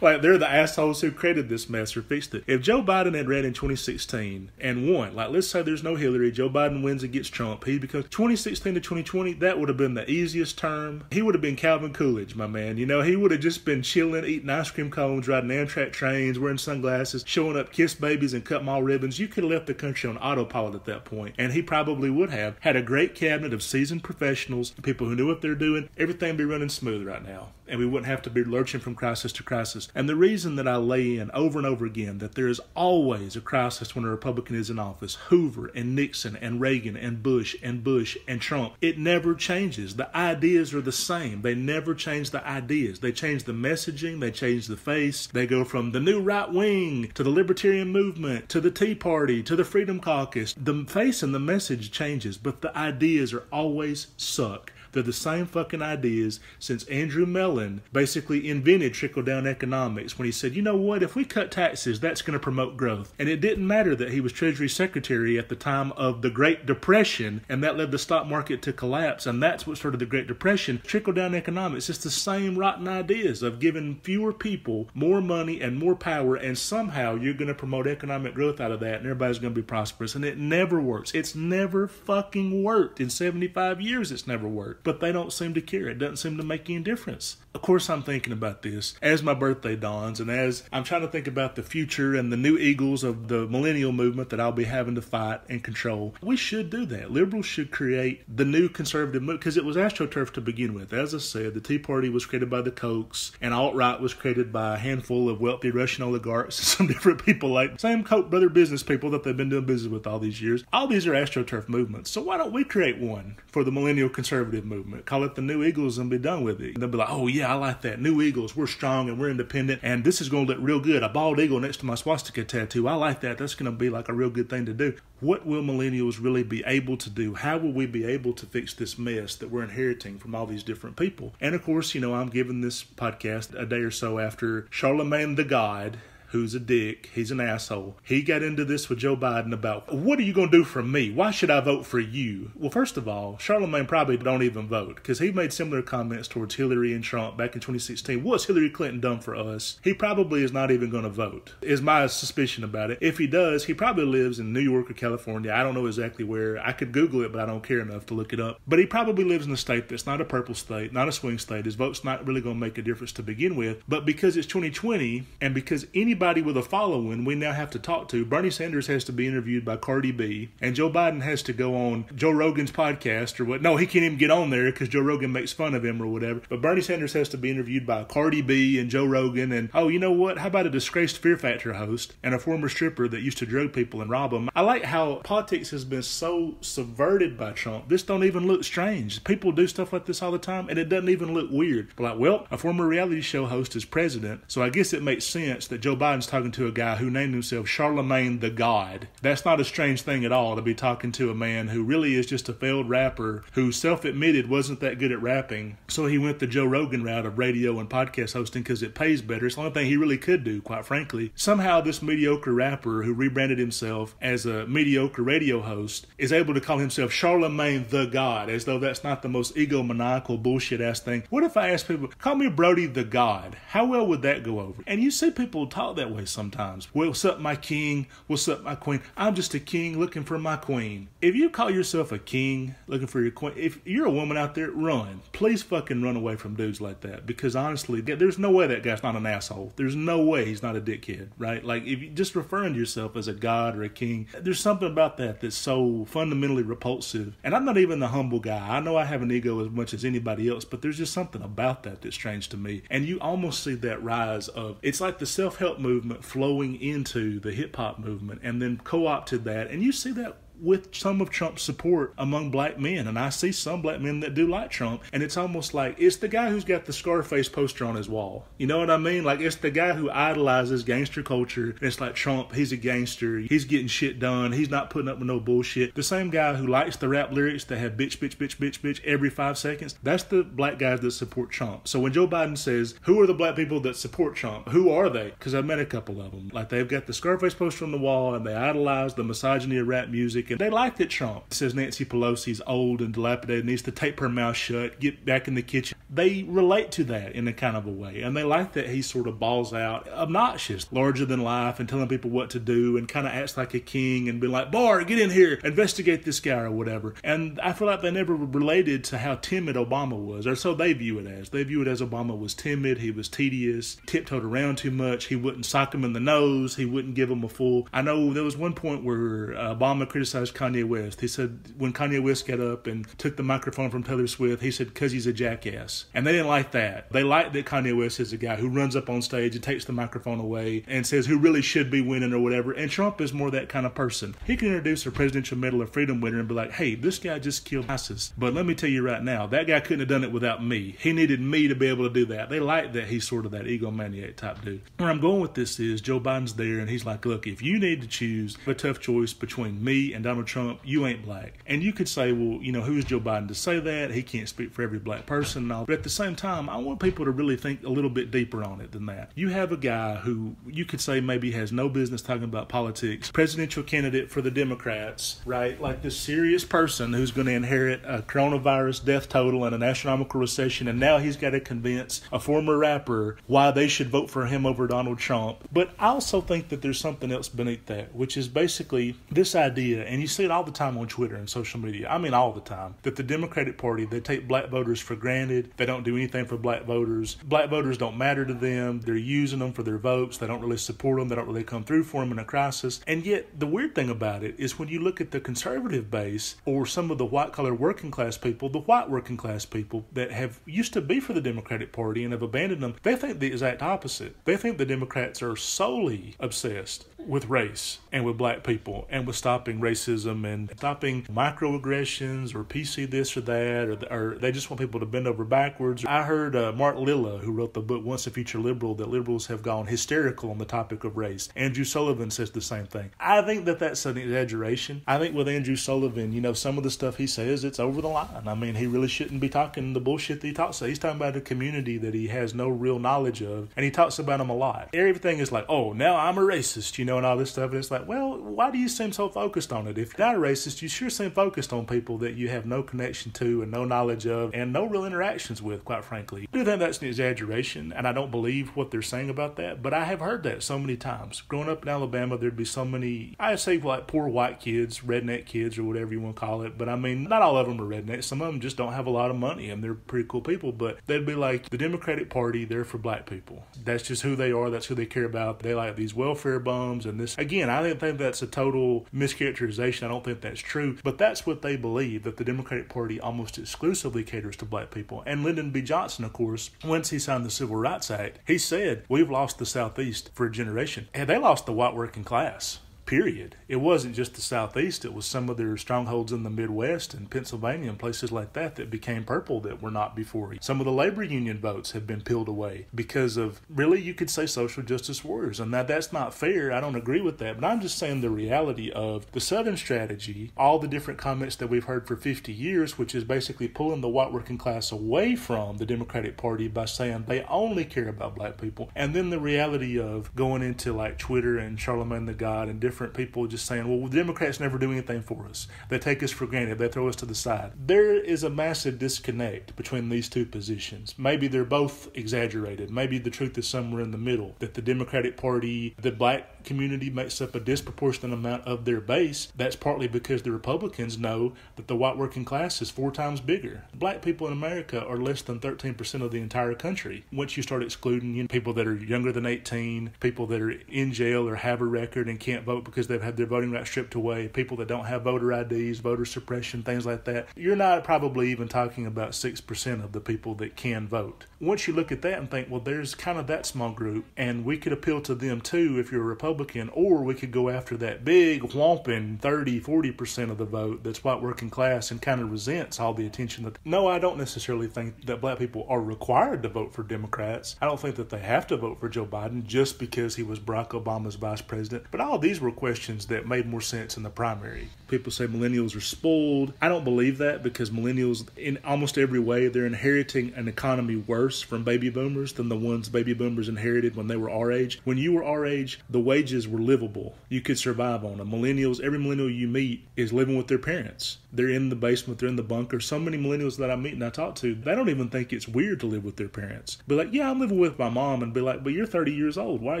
Like, they're the assholes who created this mess or fixed it. If Joe Biden had ran in 2016 and won, like let's say there's no Hillary, Joe Biden wins against Trump, he becomes 2016 to 2020, that would have been the easiest term. He would have been Calvin Coolidge, my man. You know, he would have just been chilling, eating ice cream cones, riding Amtrak trains, wearing sunglasses, showing up, kiss babies and cut mall ribbons. You could have left the country on autopilot at that point, and he probably would have had a great cabinet of seasoned professionals, people who knew what they're doing. Everything would be running smooth right now, and we wouldn't have to be lurching from crisis to crisis. And the reason that I lay in over and over again that there is always a crisis when a Republican is in office, Hoover and Nixon and Reagan and Bush and Trump, it never changes. The ideas are the same. They never change the ideas. They change the messaging. They change the face. They go from the new right wing to the libertarian movement to the Tea Party to the Freedom Caucus. The face and the message changes, but the ideas are always suck. They're the same fucking ideas since Andrew Mellon basically invented trickle-down economics when he said, you know what, if we cut taxes, that's going to promote growth. And it didn't matter that he was Treasury Secretary at the time of the Great Depression, and that led the stock market to collapse, and that's what started the Great Depression. Trickle-down economics, it's the same rotten ideas of giving fewer people more money and more power, and somehow you're going to promote economic growth out of that, and everybody's going to be prosperous. And it never works. It's never fucking worked. In 75 years, it's never worked. But they don't seem to care. It doesn't seem to make any difference. Of course, I'm thinking about this as my birthday dawns, and as I'm trying to think about the future and the new eagles of the millennial movement that I'll be having to fight and control. We should do that. Liberals should create the new conservative movement, because it was AstroTurf to begin with. As I said, the Tea Party was created by the Kochs, and alt-right was created by a handful of wealthy Russian oligarchs and some different people, like same Koch brother business people that they've been doing business with all these years. All these are AstroTurf movements. So why don't we create one for the millennial conservative movement? Call it the New Eagles and be done with it. And they'll be like, oh yeah, I like that. New Eagles, we're strong and we're independent, and this is going to look real good. A bald eagle next to my swastika tattoo. I like that. That's going to be like a real good thing to do. What will millennials really be able to do? How will we be able to fix this mess that we're inheriting from all these different people? And of course, you know, I'm giving this podcast a day or so after Charlemagne the God, who's a dick, he's an asshole. He got into this with Joe Biden about, what are you going to do for me? Why should I vote for you? Well, first of all, Charlemagne probably don't even vote, because he made similar comments towards Hillary and Trump back in 2016. What's Hillary Clinton done for us? He probably is not even going to vote, is my suspicion about it. If he does, he probably lives in New York or California. I don't know exactly where. I could Google it, but I don't care enough to look it up. But he probably lives in a state that's not a purple state, not a swing state. His vote's not really going to make a difference to begin with. But because it's 2020, and because anybody with a following we now have to talk to, Bernie Sanders has to be interviewed by Cardi B, and Joe Biden has to go on Joe Rogan's podcast or what. No, he can't even get on there because Joe Rogan makes fun of him or whatever. But Bernie Sanders has to be interviewed by Cardi B and Joe Rogan, and oh, you know what? How about a disgraced Fear Factor host and a former stripper that used to drug people and rob them? I like how politics has been so subverted by Trump. This don't even look strange. People do stuff like this all the time, and it doesn't even look weird. But like, well, a former reality show host is president, so I guess it makes sense that Joe Biden's talking to a guy who named himself Charlemagne the God. That's not a strange thing at all to be talking to a man who really is just a failed rapper who self-admitted wasn't that good at rapping. So he went the Joe Rogan route of radio and podcast hosting because it pays better. It's the only thing he really could do, quite frankly. Somehow this mediocre rapper who rebranded himself as a mediocre radio host is able to call himself Charlemagne the God, as though that's not the most egomaniacal bullshit-ass thing. What if I asked people, call me Brody the God? How well would that go over? And you see people talk that way sometimes. What's up, my king? What's up, my queen? I'm just a king looking for my queen. If you call yourself a king looking for your queen, if you're a woman out there, run. Please fucking run away from dudes like that, because honestly, there's no way that guy's not an asshole. There's no way he's not a dickhead, right? Like, if you just referring to yourself as a god or a king, there's something about that that's so fundamentally repulsive. And I'm not even the humble guy. I know I have an ego as much as anybody else, but there's just something about that that's strange to me. And you almost see that rise of, it's like the self-help movement movement flowing into the hip-hop movement and then co-opted that. And you see that with some of Trump's support among black men. And I see some black men that do like Trump. And it's almost like it's the guy who's got the Scarface poster on his wall. You know what I mean? Like, it's the guy who idolizes gangster culture. And it's like, Trump, he's a gangster. He's getting shit done. He's not putting up with no bullshit. The same guy who likes the rap lyrics that have bitch, bitch, bitch, bitch, bitch every 5 seconds. That's the black guys that support Trump. So when Joe Biden says, who are the black people that support Trump? Who are they? Because I've met a couple of them. Like, they've got the Scarface poster on the wall and they idolize the misogyny of rap music. And they like that Trump says Nancy Pelosi's old and dilapidated, needs to tape her mouth shut, get back in the kitchen. They relate to that in a kind of a way. And they like that he sort of balls out, obnoxious, larger than life, and telling people what to do and kind of acts like a king and be like, Bart, get in here, investigate this guy or whatever. And I feel like they never related to how timid Obama was, or so they view it as. They view it as Obama was timid, he was tedious, tiptoed around too much, he wouldn't sock him in the nose, he wouldn't give him a full. I know there was one point where Obama criticized Kanye West. He said when Kanye West got up and took the microphone from Taylor Swift, he said, because he's a jackass. And they didn't like that. They like that Kanye West is a guy who runs up on stage and takes the microphone away and says who really should be winning or whatever. And Trump is more that kind of person. He can introduce a Presidential Medal of Freedom winner and be like, hey, this guy just killed ISIS. But let me tell you right now, that guy couldn't have done it without me. He needed me to be able to do that. They like that he's sort of that egomaniac type dude. Where I'm going with this is Joe Biden's there and he's like, look, if you need to choose a tough choice between me and Donald Trump, you ain't black. And you could say, well, you know, who's Joe Biden to say that? He can't speak for every black person and all. But at the same time, I want people to really think a little bit deeper on it than that. You have a guy who you could say maybe has no business talking about politics, presidential candidate for the Democrats, right? Like this serious person who's going to inherit a coronavirus death total and an astronomical recession, and now he's got to convince a former rapper why they should vote for him over Donald Trump. But I also think that there's something else beneath that, which is basically this idea, and you see it all the time on Twitter and social media, I mean all the time, that the Democratic Party, they take black voters for granted. They don't do anything for black voters. Black voters don't matter to them. They're using them for their votes. They don't really support them. They don't really come through for them in a crisis. And yet the weird thing about it is when you look at the conservative base or some of the white-collar working class people, the white working class people that have used to be for the Democratic Party and have abandoned them, they think the exact opposite. They think the Democrats are solely obsessed with race and with black people and with stopping racism and stopping microaggressions or PC this or that, or they just want people to bend over backwards. I heard Mark Lilla, who wrote the book Once a Future Liberal, that liberals have gone hysterical on the topic of race. Andrew Sullivan says the same thing. I think that that's an exaggeration. I think with Andrew Sullivan, you know, some of the stuff he says, it's over the line. I mean, he really shouldn't be talking the bullshit that he talks about. He's talking about a community that he has no real knowledge of, and he talks about them a lot. Everything is like, oh, now I'm a racist, you know, and all this stuff. And it's like, well, why do you seem so focused on it? If you're not a racist, you sure seem focused on people that you have no connection to and no knowledge of and no real interactions with, quite frankly. I do think that's an exaggeration, and I don't believe what they're saying about that, but I have heard that so many times. Growing up in Alabama, there'd be so many, I'd say like poor white kids, redneck kids, or whatever you want to call it, but I mean, not all of them are rednecks. Some of them just don't have a lot of money, and they're pretty cool people, but they'd be like, the Democratic Party, they're for black people. That's just who they are. That's who they care about. They like these welfare bums and this. Again, I don't think that's a total mischaracterization. I don't think that's true, but that's what they believe, that the Democratic Party almost exclusively caters to black people. And Lyndon B. Johnson, of course, once he signed the Civil Rights Act, he said, we've lost the Southeast for a generation. And they lost the white working class. Period. It wasn't just the Southeast. It was some of their strongholds in the Midwest and Pennsylvania and places like that that became purple that were not before. Some of the labor union votes have been peeled away because of, really, you could say social justice warriors. And that's not fair. I don't agree with that. But I'm just saying the reality of the Southern strategy, all the different comments that we've heard for 50 years, which is basically pulling the white working class away from the Democratic Party by saying they only care about black people. And then the reality of going into like Twitter and Charlemagne the God and different people just saying, well, the Democrats never do anything for us. They take us for granted. They throw us to the side. There is a massive disconnect between these two positions. Maybe they're both exaggerated. Maybe the truth is somewhere in the middle, that the Democratic Party, the black community makes up a disproportionate amount of their base. That's partly because the Republicans know that the white working class is 4 times bigger. Black people in America are less than 13% of the entire country. Once you start excluding people that are younger than 18, people that are in jail or have a record and can't vote vote because they've had their voting rights stripped away, people that don't have voter IDs, voter suppression, things like that. You're not probably even talking about 6% of the people that can vote. Once you look at that and think, well, there's kind of that small group, and we could appeal to them too if you're a Republican, or we could go after that big whomping 30-40% of the vote that's white working class and kind of resents all the attention that. No, I don't necessarily think that black people are required to vote for Democrats. I don't think that they have to vote for Joe Biden just because he was Barack Obama's vice president. But all of these were questions that made more sense in the primary. People say millennials are spoiled. I don't believe that, because millennials, in almost every way, they're inheriting an economy worse from baby boomers than the ones baby boomers inherited when they were our age. When you were our age, the wages were livable. You could survive on them. Millennials, every millennial you meet is living with their parents. They're in the basement, they're in the bunker. So many millennials that I meet and I talk to, they don't even think it's weird to live with their parents. Be like, yeah, I'm living with my mom, and be like, but you're 30 years old. Why are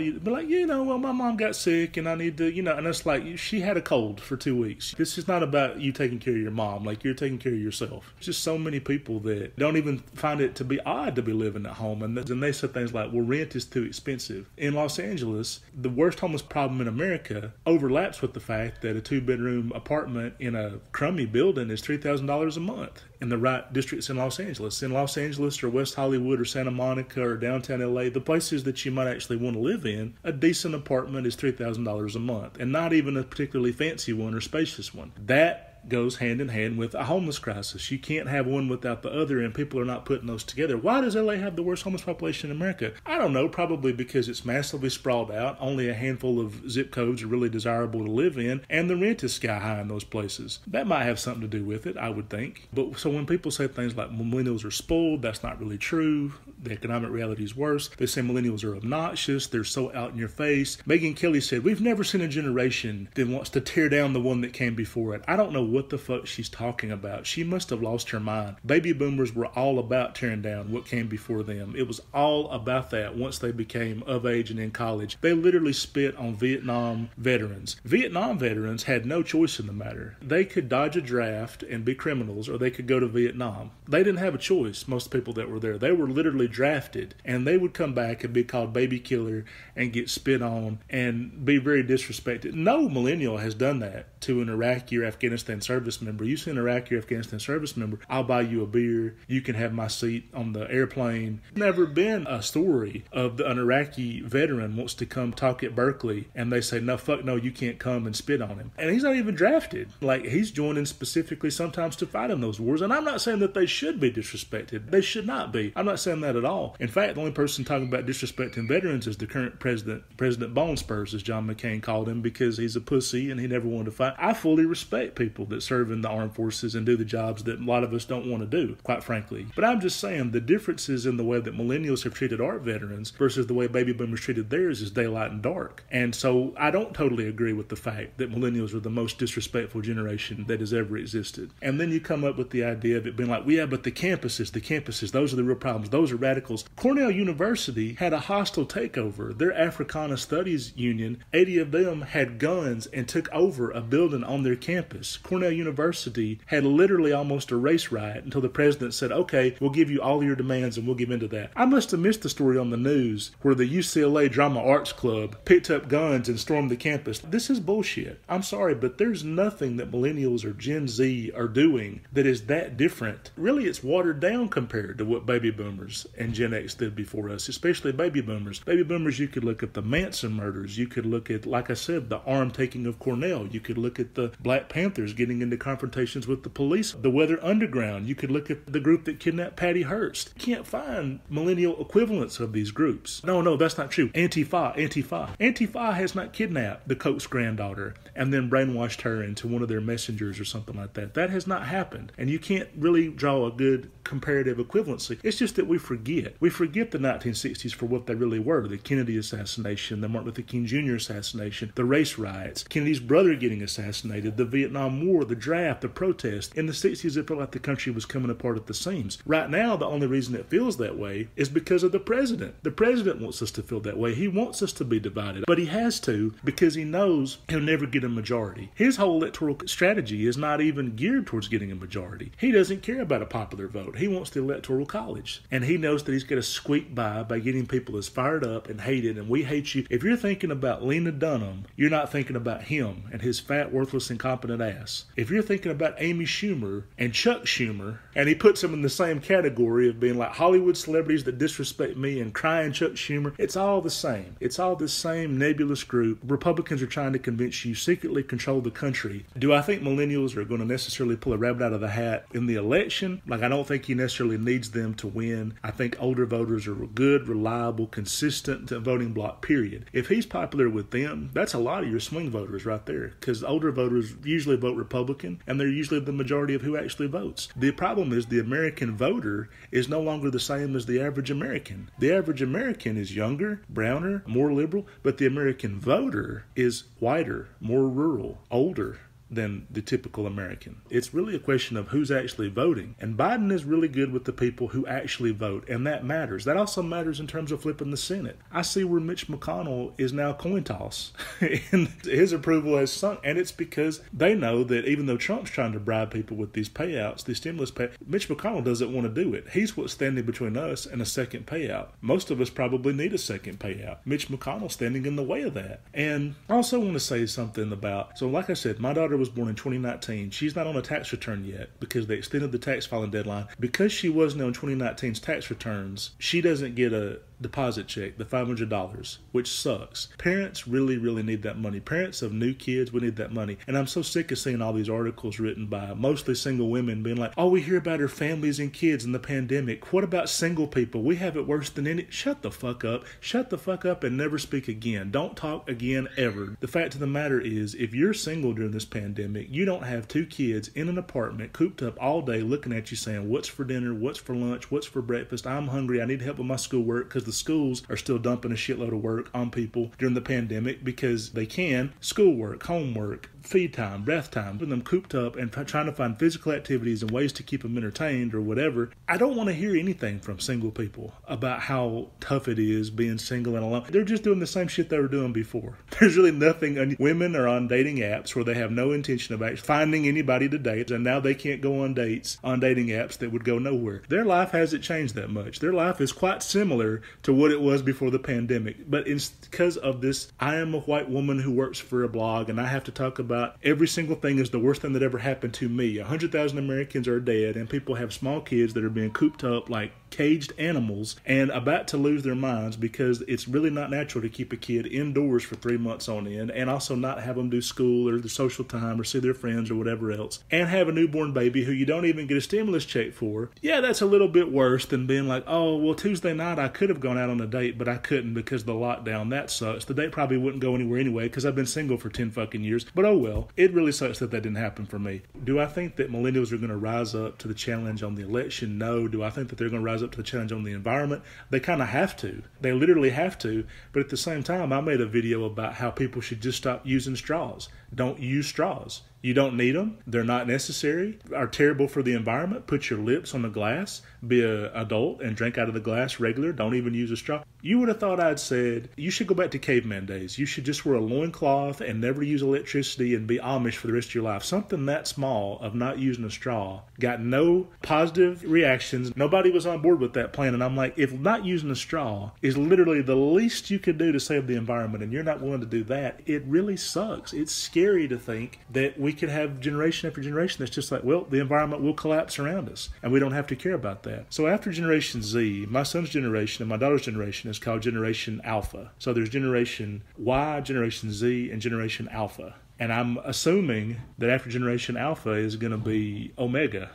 you? Be like, well, my mom got sick and I need to, and it's like, she had a cold for 2 weeks. This is not about you taking care of your mom. Like, you're taking care of yourself. There's just so many people that don't even find it to be odd to be living at home. And they say things like, well, rent is too expensive. In Los Angeles, the worst homeless problem in America overlaps with the fact that a 2-bedroom apartment in a crummy building is $3,000 a month in the right districts in Los Angeles. In Los Angeles or West Hollywood or Santa Monica or downtown LA, the places that you might actually want to live in, a decent apartment is $3,000 a month, and not even a particularly fancy one or spacious one. That goes hand in hand with a homeless crisis. You can't have one without the other, and people are not putting those together. Why does LA have the worst homeless population in America? I don't know, probably because it's massively sprawled out, only a handful of zip codes are really desirable to live in, and the rent is sky high in those places. That might have something to do with it, I would think. But so when people say things like millennials are spoiled, that's not really true. The economic reality is worse. They say millennials are obnoxious, they're so out in your face. Megyn Kelly said, we've never seen a generation that wants to tear down the one that came before it. I don't know what the fuck she's talking about. She must have lost her mind. Baby boomers were all about tearing down what came before them. It was all about that once they became of age and in college. They literally spit on Vietnam veterans. Vietnam veterans had no choice in the matter. They could dodge a draft and be criminals, or they could go to Vietnam. They didn't have a choice, most people that were there. They were literally drafted, and they would come back and be called baby killer and get spit on and be very disrespected. No millennial has done that to an Iraqi or Afghanistan service member. You see an Iraqi or Afghanistan service member, I'll buy you a beer, you can have my seat on the airplane. Never been a story of an Iraqi veteran wants to come talk at Berkeley and they say, no, fuck no, you can't come, and spit on him. And he's not even drafted. Like, he's joining specifically sometimes to fight in those wars. And I'm not saying that they should be disrespected. They should not be. I'm not saying that at all. In fact, the only person talking about disrespecting veterans is the current president, President Bone Spurs, as John McCain called him, because he's a pussy and he never wanted to fight. I fully respect people that serve in the armed forces and do the jobs that a lot of us don't want to do, quite frankly. But I'm just saying the differences in the way that millennials have treated our veterans versus the way baby boomers treated theirs is daylight and dark. And so I don't totally agree with the fact that millennials are the most disrespectful generation that has ever existed. And then you come up with the idea of it being like, well, yeah, but the campuses, those are the real problems. Those are radicals. Cornell University had a hostile takeover. Their Africana Studies Union, 80 of them had guns and took over a building on their campus. Cornell University had literally almost a race riot until the president said, okay, we'll give you all your demands and we'll give into that. I must have missed the story on the news where the UCLA Drama Arts Club picked up guns and stormed the campus. This is bullshit. I'm sorry, but there's nothing that millennials or Gen Z are doing that is that different. Really, it's watered down compared to what baby boomers and Gen X did before us, especially baby boomers. Baby boomers, you could look at the Manson murders. You could look at, like I said, the arm taking of Cornell. You could look at the Black Panthers getting into confrontations with the police, the Weather Underground. You could look at the group that kidnapped Patty Hearst. You can't find millennial equivalents of these groups. No, that's not true. Antifa has not kidnapped the Koch's granddaughter and then brainwashed her into one of their messengers or something like that. That has not happened. And you can't really draw a good comparative equivalency. It's just that we forget. We forget the 1960s for what they really were. The Kennedy assassination, the Martin Luther King Jr. assassination, the race riots, Kennedy's brother getting assassinated, the Vietnam War, the draft, the protest. In the 60s, it felt like the country was coming apart at the seams. Right now, the only reason it feels that way is because of the president. The president wants us to feel that way. He wants us to be divided, but he has to because he knows he'll never get a majority. His whole electoral strategy is not even geared towards getting a majority. He doesn't care about a popular vote. vote. He wants the Electoral College. And he knows that he's got to squeak by getting people as fired up and hated, and we hate you. If you're thinking about Lena Dunham, you're not thinking about him and his fat, worthless, incompetent ass. If you're thinking about Amy Schumer and Chuck Schumer, and he puts them in the same category of being like Hollywood celebrities that disrespect me and crying Chuck Schumer, it's all the same. It's all the same nebulous group. Republicans are trying to convince you secretly control the country. Do I think millennials are going to necessarily pull a rabbit out of the hat in the election? Like, I don't think he necessarily needs them to win. I think older voters are good, reliable, consistent voting bloc, period. If he's popular with them, that's a lot of your swing voters right there, because older voters usually vote Republican, and they're usually the majority of who actually votes. The problem is the American voter is no longer the same as the average American. The average American is younger, browner, more liberal, but the American voter is whiter, more rural, older than the typical American. It's really a question of who's actually voting. And Biden is really good with the people who actually vote, and that matters. That also matters in terms of flipping the Senate. I see where Mitch McConnell is now coin toss, and his approval has sunk, and it's because they know that even though Trump's trying to bribe people with these payouts, these stimulus payouts, Mitch McConnell doesn't want to do it. He's what's standing between us and a second payout. Most of us probably need a second payout. Mitch McConnell's standing in the way of that. And I also want to say something about, so like I said, my daughter was born in 2019. She's not on a tax return yet because they extended the tax filing deadline. Because she wasn't on 2019's tax returns, she doesn't get a deposit check, the $500, which sucks. Parents really, really need that money. Parents of new kids, we need that money. And I'm so sick of seeing all these articles written by mostly single women being like, oh, we hear about our families and kids in the pandemic. What about single people? We have it worse than any. Shut the fuck up. Shut the fuck up and never speak again. Don't talk again ever. The fact of the matter is, if you're single during this pandemic, you don't have two kids in an apartment cooped up all day looking at you saying, what's for dinner? What's for lunch? What's for breakfast? I'm hungry. I need help with my schoolwork, because the schools are still dumping a shitload of work on people during the pandemic because they can. Schoolwork, homework, feed time, breath time, putting them cooped up and trying to find physical activities and ways to keep them entertained or whatever. I don't want to hear anything from single people about how tough it is being single and alone. They're just doing the same shit they were doing before. There's really nothing. Women are on dating apps where they have no intention of actually finding anybody to date, and now they can't go on dates on dating apps that would go nowhere. Their life hasn't changed that much. Their life is quite similar to what it was before the pandemic. But it's because of this, I am a white woman who works for a blog, and I have to talk about every single thing is the worst thing that ever happened to me. 100,000 Americans are dead, and people have small kids that are being cooped up like caged animals and about to lose their minds because it's really not natural to keep a kid indoors for 3 months on end and also not have them do school or their social time or see their friends or whatever else, and have a newborn baby who you don't even get a stimulus check for. Yeah, that's a little bit worse than being like, oh, well, Tuesday night I could have gone out on a date, but I couldn't because of the lockdown. That sucks. The date probably wouldn't go anywhere anyway because I've been single for 10 fucking years, but oh well. It really sucks that didn't happen for me. Do I think that millennials are going to rise up to the challenge on the election? No. Do I think that they're going to rise up to the challenge on the environment? They kind of have to. They literally have to. But at the same time, I made a video about how people should just stop using straws. Don't use straws. You don't need them. They're not necessary. Are terrible for the environment. Put your lips on the glass. Be an adult and drink out of the glass regular. Don't even use a straw. You would have thought I'd said, you should go back to caveman days. You should just wear a loincloth and never use electricity and be Amish for the rest of your life. Something that small of not using a straw got no positive reactions. Nobody was on board with that plan. And I'm like, if not using a straw is literally the least you could do to save the environment and you're not willing to do that, it really sucks. It's scary to think that we could have generation after generation that's just like, well, the environment will collapse around us and we don't have to care about that. So after Generation Z, my son's generation and my daughter's generation is called Generation Alpha. So there's Generation Y, Generation Z, and Generation Alpha. And I'm assuming that after Generation Alpha is going to be Omega.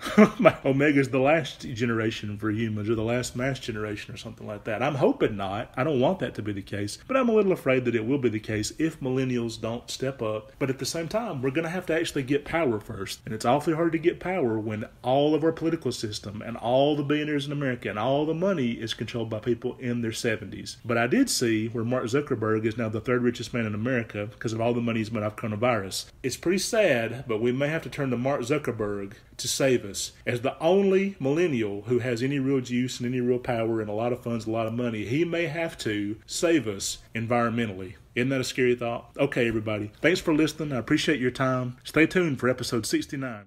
Omega is the last generation for humans, or the last mass generation or something like that. I'm hoping not. I don't want that to be the case. But I'm a little afraid that it will be the case if millennials don't step up. But at the same time, we're going to have to actually get power first. And it's awfully hard to get power when all of our political system and all the billionaires in America and all the money is controlled by people in their 70s. But I did see where Mark Zuckerberg is now the third richest man in America because of all the money he's made off coronavirus. It's pretty sad, but we may have to turn to Mark Zuckerberg to save us. As the only millennial who has any real juice and any real power and a lot of funds, a lot of money, he may have to save us environmentally. Isn't that a scary thought? Okay, everybody. Thanks for listening. I appreciate your time. Stay tuned for episode 69.